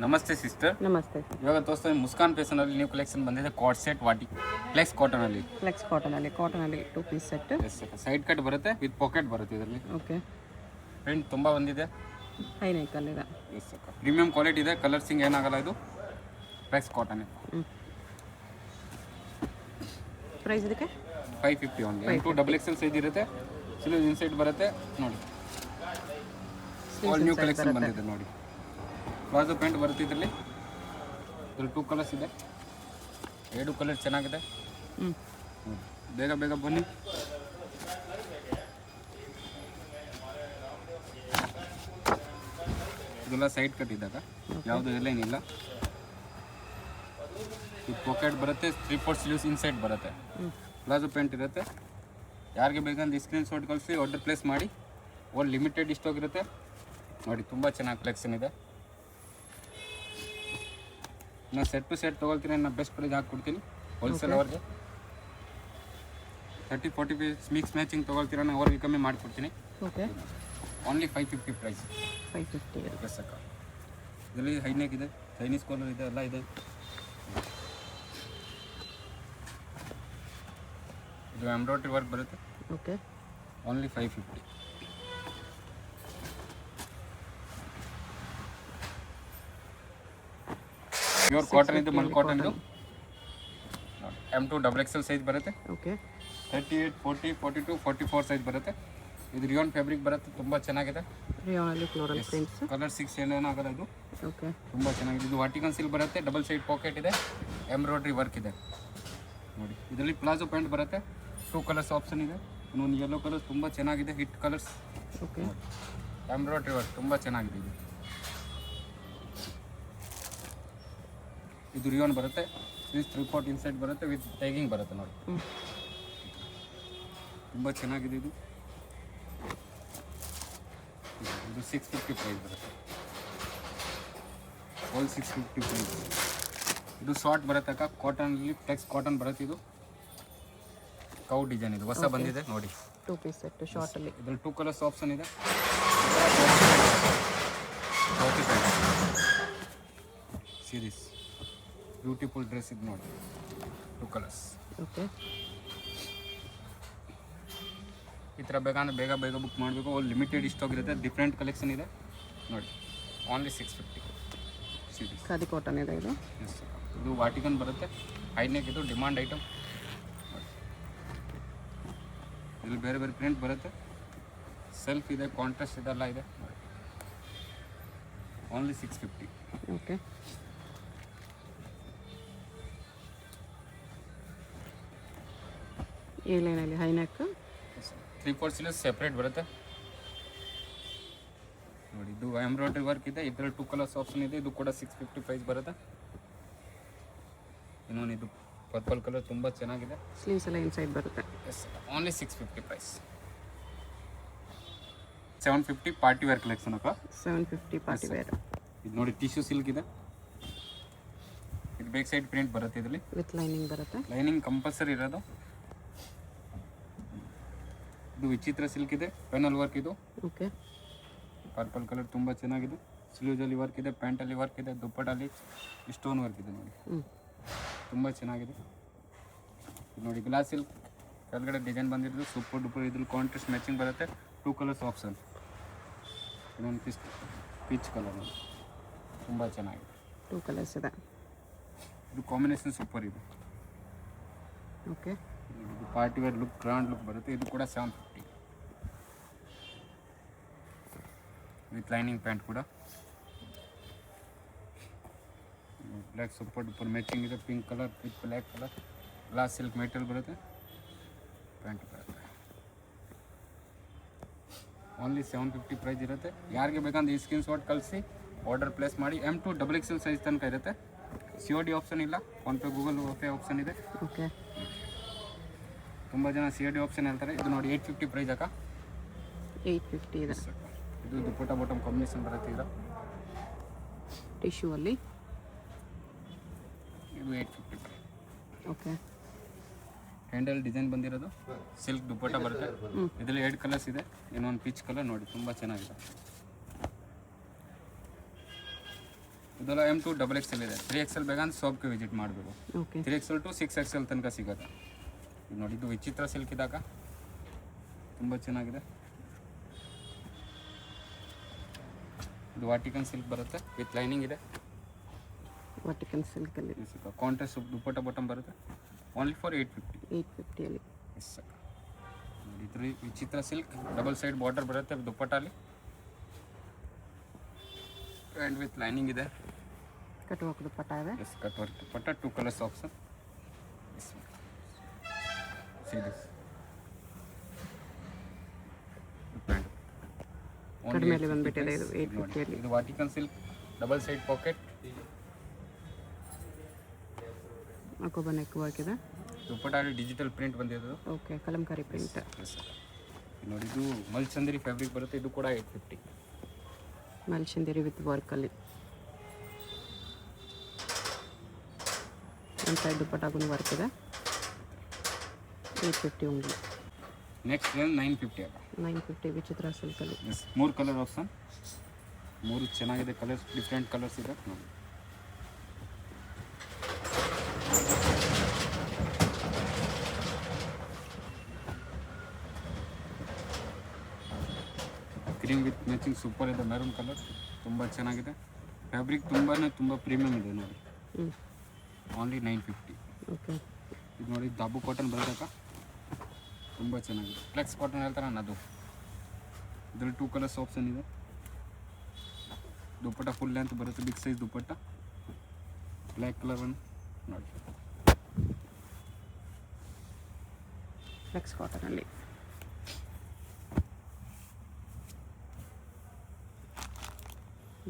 ನಮಸ್ತೆ ಸಿಸ್ಟರ್. ನಮಸ್ತೆ ಸರ್. ಇವಾಗ ತೋರಿಸ್ತಾ ಮುಸ್ಕಾನ್ ಫೇಷನಲ್ಲಿ ನ್ಯೂ ಕಲೆಕ್ಷನ್ ಬಂದಿದೆ. ಕಾರ್ಡ್ ಸೆಟ್ ವಾಟಿ ಫ್ಲೆಕ್ಸ್ ಕಾಟನಲ್ಲಿ. ಫ್ಲೆಕ್ಸ್ ಕಾಟನಲ್ಲಿ 2 ಪೀಸ್ ಸೆಟ್. ಸೈಡ್ ಕಟ್ ಬರುತ್ತೆ ವಿತ್ ಪಾಕೆಟ್ ಬರುತ್ತೆ ಇದರಲ್ಲಿ. ಓಕೆ. ಪ್ರಿಂಟ್ ತುಂಬ ಬಂದಿದೆ. ಹೈ ನೆಕ್ಕಲ್ಲಿದೆ. ಪ್ರೀಮಿಯಂ ಕ್ವಾಲಿಟಿ ಇದೆ. ಕಲರ್ಸಿಂಗ್ ಏನಾಗಲ್ಲ. ಇದು ಫ್ಲೆಕ್ಸ್ ಕಾಟನ್. ಪ್ರೈಸ್ ಇದಕ್ಕೆ 550 ಓನ್ಲಿ. XXL ಸೈಜ್ ಇರುತ್ತೆ. ಸ್ಲೀವ್ ಇನ್ಸೈಡ್ ಬರುತ್ತೆ ನೋಡಿ. ಆಲ್ ನ್ಯೂ ಕಲೆಕ್ಷನ್ ಬಂದಿದೆ ನೋಡಿ. ಪ್ಲಾಜೋ ಪ್ಯಾಂಟ್ ಬರುತ್ತೆ ಇದರಲ್ಲಿ. 2 ಕಲರ್ಸ್ ಇದೆ. 2 ಕಲರ್ ಚೆನ್ನಾಗಿದೆ. ಬೇಗ ಬೇಗ ಬನ್ನಿ. ಇದೆಲ್ಲ ಸೈಡ್ ಕಟ್ ಇದ್ದಾಗ ಯಾವುದು ಏನಿಲ್ಲ. ಈ ಪಾಕೆಟ್ ಬರುತ್ತೆ. 3/4 ಸ್ಲೀವ್ಸ್ ಇನ್ಸೈಡ್ ಬರುತ್ತೆ. ಪ್ಲಾಜೋ ಪ್ಯಾಂಟ್ ಇರುತ್ತೆ. ಯಾರಿಗೆ ಬೇಕಂದ್ರೆ ಸ್ಕ್ರೀನ್ ಶಾಟ್ ಕಳಿಸಿ ಆರ್ಡರ್ ಪ್ಲೇಸ್ ಮಾಡಿ. ಒಂದು ಲಿಮಿಟೆಡ್ ಸ್ಟಾಕ್ ಇರುತ್ತೆ ನೋಡಿ. ತುಂಬ ಚೆನ್ನಾಗಿ ಕಲೆಕ್ಷನ್ ಇದೆ. ನಾನು ಸೆಟ್ ಟು ಸೆಟ್ ತೊಗೊಳ್ತೀನಿ. ನಾನು ಬೆಸ್ಟ್ ಪ್ರೈಸ್ ಹಾಕ್ಕೊಡ್ತೀನಿ ಹೋಲ್ಸೇಲ್ ಅವ್ರಿಗೆ. 30-40 ಪೀಸ್ ಮಿಕ್ಸ್ ಮ್ಯಾಚಿಂಗ್ ತೊಗೊಳ್ತೀರ ನಾನು ಅವ್ರಿಗೆ ಕಮ್ಮಿ ಮಾಡಿಕೊಡ್ತೀನಿ. ಓಕೆ. Only 550 price. 550 ಎಸ್ ಅಕ್ಕ. ಇದರಲ್ಲಿ ಹೈನೆಕ್ ಇದೆ, ಚೈನೀಸ್ ಕಾಲರ್ ಇದೆ, ಎಲ್ಲ ಇದೆ. ಇದು ಎಂಬ್ರಾಯ್ಡ್ರಿ ವರ್ಕ್ ಬರುತ್ತೆ. ಓಕೆ. ಓನ್ಲಿ 550. ಪ್ಯೂರ್ ಕಾಟನ್ ಇದು, ಮಲ್ ಕಾಟನ್ ಇದು. M2 XXL ಸೈಜ್ ಬರುತ್ತೆ. ಓಕೆ. 38, 40, 42, 44 ಸೈಜ್ ಬರುತ್ತೆ. ಇದು ರಿಯಾನ್ ಫ್ಯಾಬ್ರಿಕ್ ಬರುತ್ತೆ. ತುಂಬ ಚೆನ್ನಾಗಿದೆ. ರಿಯಾನಲ್ಲಿ ಫ್ಲೋರಲ್ ಪ್ರಿಂಟ್ಸ್. ಕಲರ್ 6 ಏನಾಗಲ್ಲ ಇದು. ಓಕೆ. ತುಂಬ ಚೆನ್ನಾಗಿದೆ. ಇದು ವಾಟಿಕನ್ ಸಿಲ್ ಬರುತ್ತೆ. ಡಬಲ್ ಸೈಡ್ ಪಾಕೆಟ್ ಇದೆ. ಎಂಬ್ರಾಯ್ಡ್ರಿ ವರ್ಕ್ ಇದೆ ನೋಡಿ. ಇದರಲ್ಲಿ ಪ್ಲಾಜೋ ಪ್ಯಾಂಟ್ ಬರುತ್ತೆ. 2 ಕಲರ್ಸ್ ಆಪ್ಷನ್ ಇದೆ. ಇನ್ನೊಂದು ಯೆಲ್ಲೋ ಕಲರ್ ತುಂಬ ಚೆನ್ನಾಗಿದೆ. Hit colours. Okay. Embroidery work ತುಂಬ ಚೆನ್ನಾಗಿದೆ. ಇದು ರಿಯಾನ್ ಬರುತ್ತೆ. ಸ್ಲೀವ್ಸ್ 3/4 ಇನ್ಸೈಡ್ ಬರುತ್ತೆ ವಿತ್ ಟ್ಯಾಗಿಂಗ್ ಬರುತ್ತೆ ನೋಡಿ. ತುಂಬ ಚೆನ್ನಾಗಿದೆ ಇದು. ಇದು 650 ಪ್ರೈಸ್ ಬರುತ್ತೆ. All 650 price. ಇದು ಶಾರ್ಟ್ ಬರುತ್ತೆ ಅಕ್ಕ. ಕಾಟನಲ್ಲಿ ಫ್ಲೆಕ್ಸ್ ಕಾಟನ್ ಬರುತ್ತೆ. ಇದು ಕೌ ಡಿಸೈನ್. ಇದು ಹೊಸ ಬಂದಿದೆ ನೋಡಿ. 2 ಪೀಸ್ ಸೆಟ್ ಶಾರ್ಟಲ್ಲಿ. ಇದರಲ್ಲಿ 2 ಕಲರ್ಸ್ ಆಪ್ಷನ್ ಇದೆ. ಸೀರೀಸ್ ಬ್ಯೂಟಿಫುಲ್ ಡ್ರೆಸ್ ಇದು ನೋಡಿ. 2 ಕಲರ್ಸ್. ಓಕೆ. ಈ ಥರ ಬೇಕಂದ್ರೆ ಬೇಗ ಬೇಗ ಬುಕ್ ಮಾಡಬೇಕು. ಒಂದು ಲಿಮಿಟೆಡ್ ಸ್ಟಾಕ್ ಇರುತ್ತೆ. ಡಿಫ್ರೆಂಟ್ ಕಲೆಕ್ಷನ್ ಇದೆ ನೋಡಿ. Only 650 series. ಖಾದಿ ಕಾಟನ್ ಇದೆ ಇದು. ಎಸ್. ಇದು ವಾಟಿಕನ್ ಬರುತ್ತೆ. ಹೈನೆಕ್. ಇದು ಡಿಮಾಂಡ್ ಐಟಮ್. ಇಲ್ಲಿ ಬೇರೆ ಬೇರೆ ಪ್ರಿಂಟ್ ಬರುತ್ತೆ. ಸೆಲ್ಫ್ ಇದೆ, ಕಾಂಟ್ರಾಸ್ಟ್ ಇದೆಲ್ಲ ಇದೆ ನೋಡಿ. ಓನ್ಲಿ 650. ಓಕೆ. ಈ ಲೈನಲ್ಲಿ ಹೈನೆಕ್ 3/4 ಸ್ಲೀವ್ಸ್ ಸೆಪ್ರೇಟ್ ಬರುತ್ತೆ ನೋಡಿ. ಇದು ಎಂಬ್ರಾಯ್ಡ್ರಿ ವರ್ಕ್ ಇದೆ. ಇದರಲ್ಲಿ 2 ಕಲರ್ಸ್ ಆಪ್ಷನ್ ಇದೆ. ಇದು ಕೂಡ 650 ಪ್ರೈಸ್ ಬರುತ್ತೆ. ಇನ್ನೊಂದು ಇದು ಪರ್ಪಲ್ ಕಲರ್ ತುಂಬ ಚೆನ್ನಾಗಿದೆ. ಸ್ಲೀವ್ಸ್ ಎಲ್ಲ ಇನ್ಸೈಡ್ ಬರುತ್ತೆ. Yes. Only 650 price. 750 party wear collection ಅಕ್ಕ. 750 ಪಾರ್ಟಿ ವೇರ್. ಇದು ನೋಡಿ ಟಿಶ್ಯೂ ಸಿಲ್ಕ್ ಇದೆ. ಇದು ಬ್ಯಾಕ್ ಸೈಡ್ ಪ್ರಿಂಟ್ ಬರುತ್ತೆ. ಇದರಲ್ಲಿ ವಿತ್ ಲೈನಿಂಗ್ ಬರುತ್ತೆ. ಲೈನಿಂಗ್ ಕಂಪಲ್ಸರಿ ಇರೋದು. ಇದು ವಿಚಿತ್ರ ಸಿಲ್ಕ್ ಇದೆ. ಪೆನಲ್ ವರ್ಕ್ ಇದು. ಓಕೆ. ಪರ್ಪಲ್ ಕಲರ್ ತುಂಬ ಚೆನ್ನಾಗಿದೆ. ಸ್ಲೀವ್ಸಲ್ಲಿ ವರ್ಕ್ ಇದೆ, ಪ್ಯಾಂಟಲ್ಲಿ ವರ್ಕ್ ಇದೆ, ದುಪ್ಪಟ್ಟಲ್ಲಿ ಸ್ಟೋನ್ ವರ್ಕ್ ಇದೆ ನೋಡಿ. ತುಂಬ ಚೆನ್ನಾಗಿದೆ ಇದು ನೋಡಿ. ಗ್ಲಾಸ್ ಸಿಲ್ಕ್ ಕೆಳಗಡೆ ಡಿಸೈನ್ ಬಂದಿರೋದು ಸೂಪರ್ ಡೂಪರ್. ಇದ್ರಲ್ಲಿ ಕಾಂಟ್ರಾಸ್ಟ್ ಮ್ಯಾಚಿಂಗ್ ಬರುತ್ತೆ. 2 ಕಲರ್ಸ್ ಆಪ್ಷನ್. ಇನ್ನೊಂದು ಪೀಚ್ ಕಲರ್ ನೋಡಿ. ತುಂಬ ಚೆನ್ನಾಗಿದೆ. 2 ಕಲರ್ಸ್ ಇದೆ. ಇದು ಕಾಂಬಿನೇಷನ್ ಸೂಪರ್ ಇದೆ. ಓಕೆ. ಇದು party wear look, grand look ಬರುತ್ತೆ. ಇದು ಕೂಡ 750 ವಿತ್ ಲೈನಿಂಗ್ ಪ್ಯಾಂಟ್ ಕೂಡ. ಬ್ಲ್ಯಾಕ್ ಸೂಪರ್ ಡೂಪರ್ ಮ್ಯಾಚಿಂಗ್ ಇದೆ. Pink colour with black colour. Glass silk material ಬರುತ್ತೆ. ಪ್ಯಾಂಟ್ ಬರುತ್ತೆ. ಓನ್ಲಿ 750 ಪ್ರೈಸ್ ಇರುತ್ತೆ. ಯಾರಿಗೆ ಬೇಕಂದ್ರೆ ಈ ಸ್ಕ್ರೀನ್ ಶಾಟ್ ಕಳಿಸಿ ಆರ್ಡರ್ ಪ್ಲೇಸ್ ಮಾಡಿ. M2 XXL ಸೈಜ್ ತನಕ ಇರುತ್ತೆ. COD ಆಪ್ಷನ್ ಇಲ್ಲ. ಫೋನ್ಪೇ, ಗೂಗಲ್ ಪೇ ಆಪ್ಷನ್ ಇದೆ. ಓಕೆ. ತುಂಬ ಜನ COD ಆಪ್ಷನ್ ಹೇಳ್ತಾರೆ. ಇದು ನೋಡಿ 850 ಪ್ರೈಸ್ ಅಕ್ಕ. 850 ಇದೆ. ಇದು ದುಪ್ಪಟ್ಟ ಬಾಟಮ್ ಕಾಂಬಿನೇಷನ್ ಬರುತ್ತೆ. ಇದು ಟಿಶ್ಯೂ ಅಲ್ಲಿ. ಇದು 850 ಪ್ರೈಸ್. ಓಕೆ. ಹ್ಯಾಂಡಲ್ ಡಿಸೈನ್ ಬಂದಿರೋದು. ಸಿಲ್ಕ್ ದುಪ್ಪಟ್ಟ ಬರುತ್ತೆ. ಇದರಲ್ಲಿ 2 ಕಲರ್ಸ್ ಇದೆ. ಇನ್ನೊಂದು ಪೀಚ್ ಕಲರ್ ನೋಡಿ. ತುಂಬ ಚೆನ್ನಾಗಿದೆ. ಇದೆಲ್ಲ M2 XXL ಇದೆ. 3XL ಬೇಕಂದ್ರೆ ಶಾಪ್ಗೆ ವಿಸಿಟ್ ಮಾಡಬೇಕು. ಓಕೆ 3XL ಟು 6XL ತನಕ ಸಿಗುತ್ತೆ. ಇದು ನೋಡಿ, ಇದು ವಿಚಿತ್ರ ಸಿಲ್ಕ್ ಇದ್ದಾಗ ತುಂಬ ಚೆನ್ನಾಗಿದೆ. ಇದು ವಾಟಿಕನ್ ಸಿಲ್ಕ್ ಬರುತ್ತೆ, ವಿತ್ ಲೈನಿಂಗ್ ಇದೆ. ವಾಟಿಕನ್ ಸಿಲ್ಕಲ್ಲಿ ಕಾಂಟ್ರಾಸ್ಟ್ ದುಪ್ಪಟ್ಟ ಬಾಟಮ್ ಬರುತ್ತೆ. Only for 850. 850ಅಲ್ಲಿ. Yes sir. ನೋಡಿ, ಇದ್ರ ವಿಚಿತ್ರ ಸಿಲ್ಕ್ ಡಬಲ್ ಸೈಡ್ ಬಾರ್ಡರ್ ಬರುತ್ತೆ ದುಪ್ಪಟ್ಟಲ್ಲಿ, ಆ್ಯಂಡ್ ವಿತ್ ಲೈನಿಂಗ್ ಇದೆ. ಕಟ್ ವರ್ಕ್ ದುಪ್ಪಟ್ಟ ಇದೆ. Yes, cut work dupatta, 2 colours option. Yes, see this pant ಕಡಿಮೆಯಲ್ಲಿ ಬಂದ್ಬಿಟ್ಟಿದೆ ಇದು 850ಅಲ್ಲಿ. ಇದು Vatican silk double side pocket, ಅಕೋಬ ನೆಕ್ ವರ್ಕ್ ಇದೆ. ದುಪ್ಪಟ್ಟಾಗಿ ಡಿಜಿಟಲ್ ಪ್ರಿಂಟ್ ಬಂದಿರೋದು. Okay Kalamkari print. ಎಸ್ ನೋಡಿ, ಇದು ಮಲ್ಚಂದರಿ ಫ್ಯಾಬ್ರಿಕ್ ಬರುತ್ತೆ. ಇದು ಕೂಡ 850. ಮಲ್ಚಿಂದಿರಿ ವಿತ್ ವರ್ಕಲ್ಲಿ. ಒಂದು ಸೈಡ್ ದುಪ್ಪಟ್ಟಾಗೂ ವರ್ಕ್ ಇದೆ. 850 ಓನ್ಲಿ. ನೆಕ್ಸ್ಟ್ 950 ಅಲ್ಲ. 950 ವಿಚಿತ್ರ ಸಿಲ್ಕಲ್ಲಿ. ಎಸ್, 3 ಕಲರ್ ಆಪ್ಷನ್, 3 ಚೆನ್ನಾಗಿದೆ ಕಲರ್ಸ್, ಡಿಫ್ರೆಂಟ್ ಕಲರ್ಸ್ ಇದೆ ನೋಡಿ. ಕ್ರೀಮ್ ವಿತ್ ಮ್ಯಾಚಿಂಗ್ ಸೂಪರ್ ಇದೆ, ಮೆರೂನ್ ಕಲರ್ ತುಂಬ ಚೆನ್ನಾಗಿದೆ. ಫ್ಯಾಬ್ರಿಕ್ ತುಂಬ ಪ್ರೀಮಿಯಮ್ ಇದೆ ನೋಡಿ. ಓನ್ಲಿ 950. ಓಕೆ ಇದು ನೋಡಿ, ದಾಬು ಕಾಟನ್ ಬರೋದಕ್ಕ ತುಂಬ ಚೆನ್ನಾಗಿದೆ. ಫ್ಲೆಕ್ಸ್ ಕಾಟನ್ ಹೇಳ್ತಾರೆ ಅದು. ಇದರಲ್ಲಿ 2 ಕಲರ್ಸ್ ಆಪ್ಷನ್ ಇದೆ. ದುಪ್ಪಟ್ಟ ಫುಲ್ ಲೆಂತ್ ಬರುತ್ತೆ, big size dupatta, black colour ಒಂದು ನೋಡಿ. ಫ್ಲೆಕ್ಸ್ ಕಾಟನಲ್ಲಿ.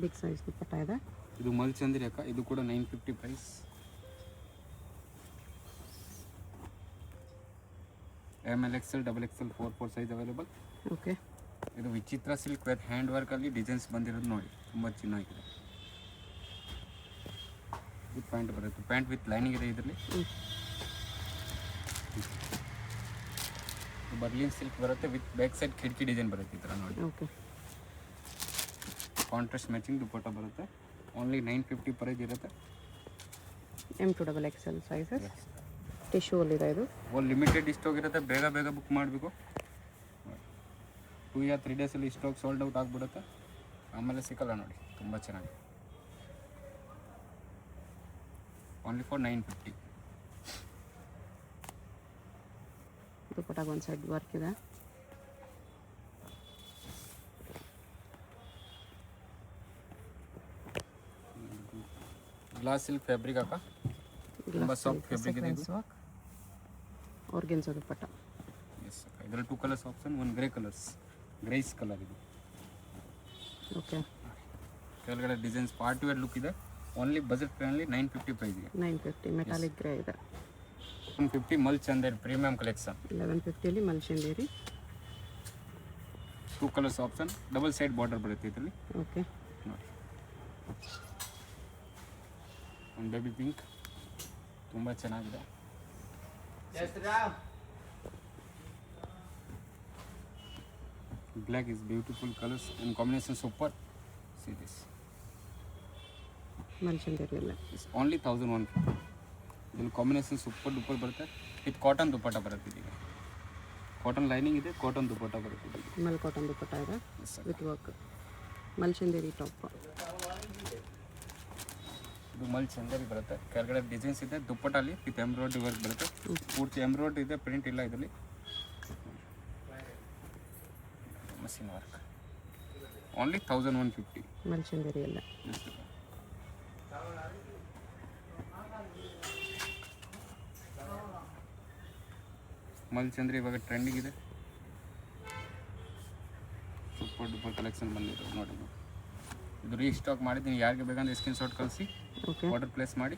ಬಿಗ್ ಸೈಜ್ ದುಪ್ಪಟ್ಟ ಇದೆ. ಇದು ಮಲ್ಚಂದ್ರಿ ಅಕ್ಕ, ಇದು ಕೂಡ 950 price. ML XL XXL 4 size available. Okay ಇದು ವಿಚಿತ್ರ ಸಿಲ್ಕ್ ವಿತ್ ಹ್ಯಾಂಡ್ ವರ್ಕಲ್ಲಿ ಡಿಸೈನ್ಸ್ ಬಂದಿರೋದು ನೋಡಿ, ತುಂಬ ಚೆನ್ನಾಗಿದೆ. ಇದು ಪ್ಯಾಂಟ್ ಬರುತ್ತೆ, ಪ್ಯಾಂಟ್ ವಿತ್ ಲೈನಿಂಗ್ ಇದೆ ಇದರಲ್ಲಿ. ಬರ್ಲಿನ್ ಸಿಲ್ಕ್ ಬರುತ್ತೆ, ವಿತ್ ಬ್ಯಾಕ್ ಸೈಡ್ ಕಿಟಕಿ ಡಿಸೈನ್ ಬರುತ್ತೆ ಈ ಥರ ನೋಡಿ. ಓಕೆ ಕಾಂಟ್ರಾಸ್ಟ್ ಮ್ಯಾಚಿಂಗ್ ದುಪ್ಪಟ್ಟ ಬರುತ್ತೆ. ಓನ್ಲಿ 950 ಪ್ರೈಸ್ ಇರುತ್ತೆ. M2 XXL sizes. ಟಿಶ್ಯೂ ಅಲ್ಲಿದೆ ಇದು. ಒಂದು ಲಿಮಿಟೆಡ್ ಸ್ಟಾಕ್ ಇರುತ್ತೆ, ಬೇಗ ಬುಕ್ ಮಾಡಬೇಕು. 2 or 3 ಡೇಸಲ್ಲಿ ಸ್ಟಾಕ್ ಸೋಲ್ಡ್ ಔಟ್ ಆಗಿಬಿಡುತ್ತೆ, ಆಮೇಲೆ ಸಿಕ್ಕಲ್ಲ ನೋಡಿ. ತುಂಬ ಚೆನ್ನಾಗಿದೆ. Only for 950. ದುಪ್ಪಟ್ಟಾಗ ಒಂದು ಸೈಡ್ ವರ್ಕ್ ಇದೆ. ಗ್ಲಾಸ್ ಸಿಲ್ಕ್ ಫ್ಯಾಬ್ರಿಕ್ ಅಕ್ಕ, ತುಂಬ ಸಾಫ್ಟ್ ಫ್ಯಾಬ್ರಿಕ್ ಇದೆ ಇದು. ಆರ್ಗೆನ್ಸೋ ದುಪ್ಪಟ್ಟ. ಎಸ್, ಇದರಲ್ಲಿ 2 ಕಲರ್ಸ್ ಆಪ್ಷನ್, ಒಂದು ಗ್ರೇಸ್ ಕಲರ್ ಇದು. ಓಕೆ ಕೆಳಗಡೆ ಡಿಸೈನ್ಸ್ ಪಾರ್ಟಿ ವೇರ್ ಲುಕ್ ಇದೆ. ಓನ್ಲಿ ಬಜೆಟ್ ಫ್ರೆಂಡ್ಲಿ 950 ಪ್ರೈಸ್ಗೆ. 950 ಮೆಟಾಲಿಕ್ ಗ್ರೇ ಇದೆ. 150 ಮಲ್ಚಂದೇರಿ ಪ್ರೀಮಿಯಂ ಕಲೆಕ್ಷನ್. 1150ಅಲ್ಲಿ Mulchanderi. 2 colours option, double side border ಬರುತ್ತೆ ಇದರಲ್ಲಿ ಓಕೆ ನೋಡಿ. ಒಂದು ಬೇಬಿ ಪಿಂಕ್ ತುಂಬ ಚೆನ್ನಾಗಿದೆ. Black is beautiful colours and combination super. See this Mulchanderi ಎಲ್ಲ. Is only 1150. ಇದ್ರಲ್ಲಿ ಕಾಂಬಿನೇಷನ್ ಸೂಪರ್ ಡೂಪರ್ ಬರುತ್ತೆ, ವಿತ್ ಕಾಟನ್ ದುಪ್ಪಟ್ಟ ಬರುತ್ತೆ. ಇದೀಗ ಕಾಟನ್ ಲೈನಿಂಗ್ ಇದೆ, ಕಾಟನ್ ದುಪ್ಪಟ್ಟ ಬರುತ್ತೆ ಇದೀಗ. ಮಲ್ ಕಾಟನ್ ದುಪ್ಪಟ್ಟ ಇದೆ yes sir. With work. Mulchanderi top. ಇದು ಮಲ್ಚಂದೇರಿ ಬರುತ್ತೆ, ಕೆಳಗಡೆ ಡಿಸೈನ್ಸ್ ಇದೆ, ದುಪ್ಪಟ್ಟಲ್ಲಿ ವಿತ್ ಎಂಬ್ರಾಯ್ಡ್ರಿ ವರ್ಕ್ ಬರುತ್ತೆ. ಪೂರ್ತಿ ಎಂಬ್ರಾಯ್ಡ್ರಿ ಇದೆ, ಪ್ರಿಂಟ್ ಇಲ್ಲ ಇದರಲ್ಲಿ. Machine work. ಓನ್ಲಿ 1150. ಮಲ್ಚಿಂದೇರಿ ಎಲ್ಲ. ಮಲ್ಚಂದ್ರಿ ಇವಾಗ ಟ್ರೆಂಡಿಂಗ್ ಇದೆ, ಸೂಪರ್ ಡೂಪರ್ ಕಲೆಕ್ಷನ್ ಬಂದಿದೆ ನೋಡಿ. ಇದು ರೀಸ್ಟಾಕ್ ಮಾಡಿದ್ದೀನಿ, ಯಾರಿಗೆ ಬೇಕಂದ್ರೆ ಸ್ಕ್ರೀನ್ ಶಾಟ್ ಕಳಿಸಿ ಓಕೆ ಆರ್ಡರ್ ಪ್ಲೇಸ್ ಮಾಡಿ.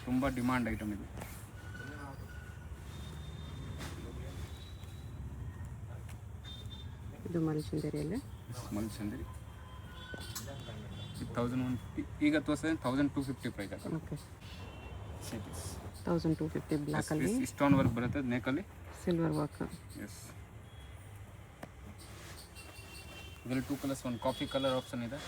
ತುಂಬ ಡಿಮಾಂಡ್ ಐಟಮ್ ಇದು. ಇದು ಮಲ್ಚಿಂದೇರಿಯಲ್ಲಿ. ಮಲ್ಚಂದ್ರಿ 1150. ಈಗ ತೋರಿಸಿದ್ರೆ 1250 ಪ್ರೈಸ್ ಆಗುತ್ತೆ. ಓಕೆ 1250 ಬ್ಲ್ಯಾಕಲ್ಲಿ. ಸ್ಟೋನ್ ವರ್ಕ್ ಬರುತ್ತೆ ನೆಕ್ಕಲ್ಲಿ, ಸಿಲ್ವರ್ ವರ್ಕ್. ಎಸ್. ಇದರಲ್ಲಿ 2 ಕಲರ್ಸ್, ಒಂದು ಕಾಫಿ ಕಲರ್ ಆಪ್ಷನ್ ಇದೆ,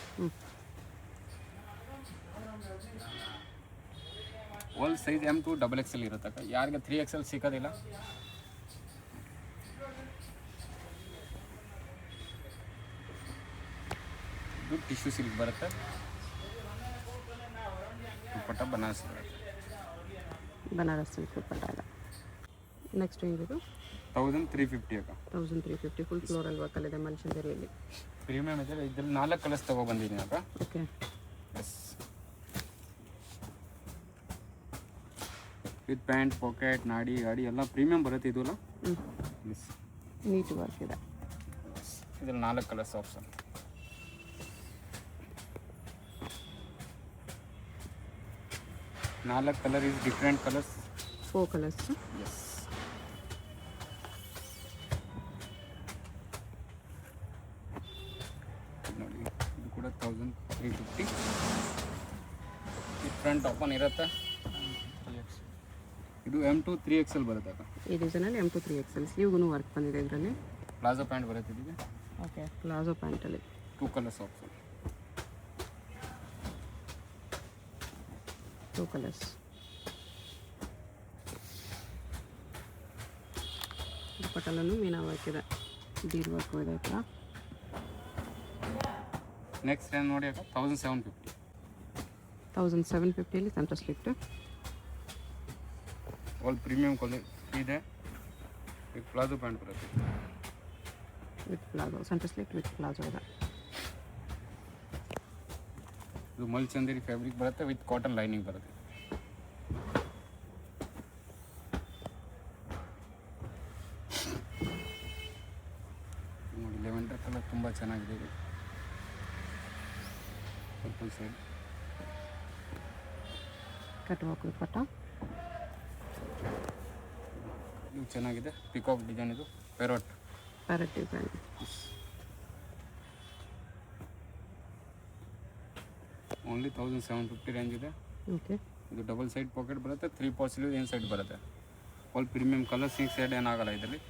ಓಲ್ ಸೈಜ್ M2 XXL ಇರುತ್ತೆ. ಯಾರಿಗೆ 3XL ಸಿಗೋದಿಲ್ಲ, ಇದು ಟಿಶ್ಯೂ ಸಿಲ್ಕ್ ಬರುತ್ತೆ. ದುಪ್ಪಟ್ಟ ಬನಾರಸ್ ಬರುತ್ತೆ. ಬನಾರಸ್ ಸಿಲ್ಕ್ ದುಪ್ಪಟ್ಟ ಎಲ್ಲ. ನೆಕ್ಸ್ಟ್ ಏನಿದು 1350 ಅಕ್ಕ. 1350 ಫುಲ್ ಫ್ಲೋರಲ್ ವರ್ಕಲ್ಲಿದೆ ಮಲ್ಚಂದರಿಯಲ್ಲಿ. ಪ್ರೀಮಿಯಮ್ ಇದೆ. ಇದ್ರಲ್ಲಿ 4 ಕಲರ್ಸ್ ತೊಗೊಬಂದಿದ್ದೀನಿ ಅಕ್ಕ. Okay. Yes, with pant, pocket, ನಾಡಿ ಗಾಡಿ ಎಲ್ಲ ಪ್ರೀಮಿಯಮ್ ಬರುತ್ತೆ ಇದೆಲ್ಲ. ಎಸ್, ನೀಟ್ ವರ್ಕ್ ಇದೆ. ಇದ್ರಲ್ಲಿ 4 colours option. 4 colour is different colours. 4 colours. Yes, ನೋಡಿ ಇದು ಕೂಡ 1350. ಫ್ರಂಟ್ ಓಪನ್ ಇರುತ್ತೆ. ಇದು M2 3XL ಬರುತ್ತೆ ಅಕ್ಕ. ಈ ಡಿಸೈನಲ್ಲಿ M2 3XL ಸ್ಲೀವ್ಗೂ ವರ್ಕ್ ಬಂದಿದೆ ಇದರಲ್ಲಿ. ಪ್ಲಾಜೋ ಪ್ಯಾಂಟ್ ಬರುತ್ತೆ ಇದಕ್ಕೆ. ಓಕೆ. ಪ್ಲಾಜೋ ಪ್ಯಾಂಟಲ್ಲಿ 2 ಕಲರ್ಸ್ ಆಪ್ಷನ್. 2 ಕಲರ್ಸ್. ದುಪ್ಪಟ್ಟಲ್ಲೂ ಮೀನಾ ವರ್ಕ್ ಇದೆ, ಬೀಡ್ ವರ್ಕ್ ಇದೆ ಹತ್ರ. ನೆಕ್ಸ್ಟ್ ಏನು ನೋಡಿ ಅಕ್ಕ, 1750. 1750 centre slit. All premium quality ಇದೆ. ವಿತ್ ಪ್ಲಾಜೋ ಪ್ಯಾಂಟ್ ಬರುತ್ತೆ. With palazzo, centre slit with palazzo ಇದೆ. ಇದು ಮಲ್ಚಂದೇರಿ ಫ್ಯಾಬ್ರಿಕ್ ಬರುತ್ತೆ ವಿತ್ ಕಾಟನ್ ಲೈನಿಂಗ್ ಬರುತ್ತೆ. ನೋಡಿ ಲೆವೆಂಡರ್ ಕಲರ್ ತುಂಬ ಚೆನ್ನಾಗಿದೆ ಇದು. Purple side cut work dupatta. ಇದು ಚೆನ್ನಾಗಿದೆ. ಪಿಕಾಕ್ ಡಿಸೈನ್ ಇದು. Parrot design. ಓನ್ಲಿ 1750 ರೇಂಜ್ ಇದೆ. ಓಕೆ. ಇದು ಡಬಲ್ ಸೈಡ್ ಪಾಕೆಟ್ ಬರುತ್ತೆ. 3 ಪಾರ್ಟ್ ಸ್ಲೀವ್ ಏನು ಸೈಡ್ ಬರುತ್ತೆ. All premium colour. 6 ಸೈಡ್ ಏನಾಗಲ್ಲ ಇದರಲ್ಲಿ.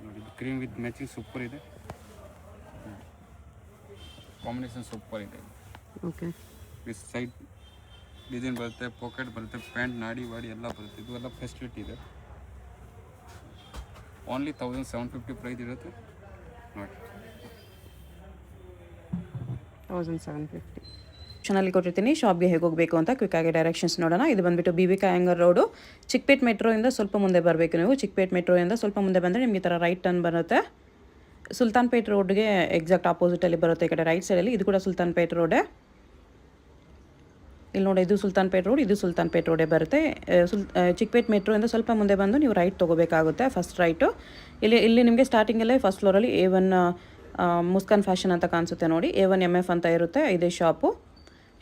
ನೋಡಿ ಇದು ಕ್ರೀಮ್ ವಿತ್ ಮ್ಯಾಚಿಂಗ್ ಸೂಪರ್ ಇದೆ. ಕಾಂಬಿನೇಷನ್ ಸೂಪರ್ ಇದೆ. ಓಕೆ. ವಿತ್ ಸೈಡ್ ಡಿಸೈನ್ ಬರುತ್ತೆ, ಪಾಕೆಟ್ ಬರುತ್ತೆ, ಪ್ಯಾಂಟ್, ನಾಡಿ ವಾಡಿ ಎಲ್ಲ ಬರುತ್ತೆ. ಇದು ಎಲ್ಲ ಫೆಸಿಲಿಟಿ ಇದೆ. ಓನ್ಲಿ 1750 ಪ್ರೈಸ್ ಇರುತ್ತೆ ನೋಡಿ. 1750. ಆಪ್ಷನಲ್ಲಿ ಕೊಟ್ಟಿರ್ತೀನಿ. ಶಾಪ್ಗೆ ಹೇಗೆ ಹೋಗಬೇಕು ಅಂತ ಕ್ವಿಕ್ಕಾಗಿ ಡೈರೆಕ್ಷನ್ಸ್ ನೋಡೋಣ. ಇದು ಬಂದುಬಿಟ್ಟು BB ಕಾಯಂಗರ್ ರೋಡು, ಚಿಕ್ಕಪೇಟ್ ಮೆಟ್ರೋಯಿಂದ ಸ್ವಲ್ಪ ಮುಂದೆ ಬರಬೇಕು ನೀವು. ಚಿಕ್ಕಪೇಟ್ ಮೆಟ್ರೋಯಿಂದ ಸ್ವಲ್ಪ ಮುಂದೆ ಬಂದರೆ ನಿಮಗೆ ಈ ಥರ ರೈಟ್ ಟರ್ನ್ ಬರುತ್ತೆ. ಸುಲ್ತಾನ್ಪೇಟ್ ರೋಡ್ಗೆ ಎಕ್ಸಾಕ್ಟ್ ಆಪೋಸಿಟಲ್ಲಿ ಬರುತ್ತೆ ಈ ಕಡೆ ರೈಟ್ ಸೈಡಲ್ಲಿ. ಇದು ಕೂಡ ಸುಲ್ತಾನ್ಪೇಟ್ ರೋಡೇ. ಇಲ್ಲಿ ನೋಡಿ, ಇದು ಸುಲ್ತಾನ್ಪೇಟ್ ರೋಡ್, ಇದು ಸುಲ್ತಾನ್ಪೇಟ್ ರೋಡೇ ಬರುತ್ತೆ. ಚಿಕ್ಕಪೇಟ್ ಮೆಟ್ರೋಯಿಂದ ಸ್ವಲ್ಪ ಮುಂದೆ ಬಂದು ನೀವು ರೈಟ್ ತೊಗೋಬೇಕಾಗುತ್ತೆ, ಫಸ್ಟ್ ರೈಟು. ಇಲ್ಲಿ ನಿಮಗೆ ಸ್ಟಾರ್ಟಿಂಗಲ್ಲೇ ಫಸ್ಟ್ ಫ್ಲೋರಲ್ಲಿ A1 ಮುಸ್ಕಾನ್ ಫ್ಯಾಷನ್ ಅಂತ ಕಾಣಿಸುತ್ತೆ ನೋಡಿ. A1 MF ಅಂತ ಇರುತ್ತೆ, ಇದೇ ಶಾಪು.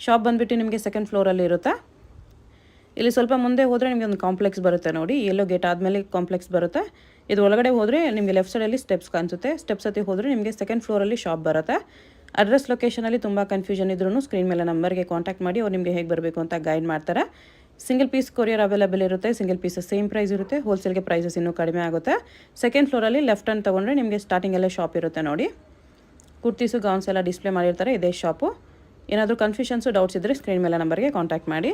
ಶಾಪ್ ಬಂದುಬಿಟ್ಟು ನಿಮಗೆ ಸೆಕೆಂಡ್ ಫ್ಲೋರಲ್ಲಿ ಇರುತ್ತೆ. ಇಲ್ಲಿ ಸ್ವಲ್ಪ ಮುಂದೆ ಹೋದರೆ ನಿಮಗೆ ಒಂದು ಕಾಂಪ್ಲೆಕ್ಸ್ ಬರುತ್ತೆ ನೋಡಿ. ಎಲ್ಲೋ ಗೇಟ್ ಆದಮೇಲೆ ಕಾಂಪ್ಲೆಕ್ಸ್ ಬರುತ್ತೆ. ಇದು ಒಳಗಡೆ ಹೋದರೆ ನಿಮಗೆ ಲೆಫ್ಟ್ ಸೈಡಲ್ಲಿ ಸ್ಟೆಪ್ಸ್ ಕಾಣಿಸುತ್ತೆ. ಸ್ಟೆಪ್ಸ್ ಹತ್ತಿ ಹೋದರೆ ನಿಮಗೆ ಸೆಕೆಂಡ್ ಫ್ಲೋರಲ್ಲಿ ಶಾಪ್ ಬರುತ್ತೆ. ಅಡ್ರೆಸ್ ಲೊಕೇಶನಲ್ಲಿ ತುಂಬ ಕನ್ಫ್ಯೂಷನ್ ಇದ್ರೂ ಸ್ಕ್ರೀನ್ ಮೇಲೆ ನಂಬರ್ಗೆ ಕಾಂಟ್ಯಾಕ್ಟ್ ಮಾಡಿ ಅವ್ರು ನಿಮಗೆ ಹೇಗೆ ಬರಬೇಕು ಅಂತ ಗೈಡ್ ಮಾಡ್ತಾರೆ. ಸಿಂಗಲ್ ಪೀಸ್ ಕೊರಿಯರ್ ಅವೈಲೇಬಲ್ ಇರುತ್ತೆ. ಸಿಂಗಲ್ ಪೀಸ್ ಸೇಮ್ ಪ್ರೈಸ್ ಇರುತ್ತೆ. ಹೋಲ್ಸೇಲ್ಗೆ ಪ್ರೈಸಸ್ ಇನ್ನೂ ಕಡಿಮೆ ಆಗುತ್ತೆ. ಸೆಕೆಂಡ್ ಫ್ಲೋರಲ್ಲಿ ಲೆಫ್ಟ್ ಹ್ಯಾಂಡ್ ತೊಗೊಂಡ್ರೆ ನಿಮಗೆ ಸ್ಟಾರ್ಟಿಂಗಲ್ಲೇ ಶಾಪ್ ಇರುತ್ತೆ ನೋಡಿ. ಕುರ್ತೀಸು ಗೌನ್ಸ್ ಎಲ್ಲ ಡಿಸ್ಪ್ಲೇ ಮಾಡಿರ್ತಾರೆ, ಇದೇ ಶಾಪು. ಏನಾದರೂ ಕನ್ಫ್ಯೂಷನ್ಸು ಡೌಟ್ಸ್ ಇದ್ದರೆ ಸ್ಕ್ರೀನ್ ಮೇಲೆ ನಂಬರ್ಗೆ ಕಾಂಟ್ಯಾಕ್ಟ್ ಮಾಡಿ.